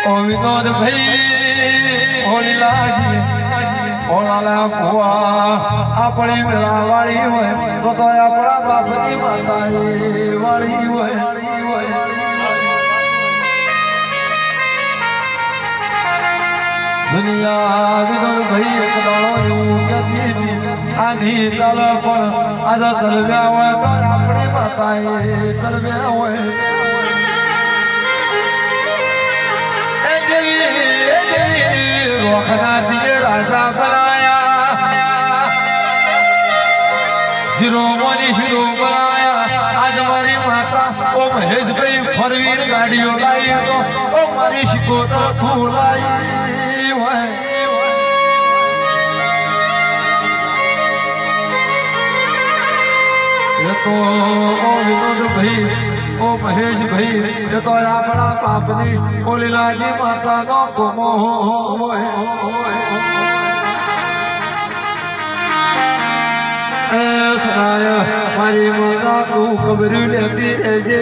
ઓ વિનોદ ભાઈ ઓલીલાજી ઓલાલા ભુવા આપણી મેળા વાળી હોય તો આપણા બાપની માતા વાળી હોય દુનિયા વિનોદ ભાઈ એક દાડો એવું કહેતી હતી આની ચાલ પણ આજા તલવ્યા હોય તો આપણી માતા તલવ્યા હોય રાજા બનાયા જીરો મોરી હીરો બનાયા આજ મારી માતા ઓ મહેશભાઈ ફરવીર ગાડીઓ લાવી તો ઓ મારી શીખો તો તું લાવી હોય એ તો ઓ વિનોદભાઈ ઓ મહેશભાઈ એ તો આપણા પાપની ઓ લીલાજી માતાનો કોમો હોય સુનાય મારી માતા તું ખબર લેતી રહેજે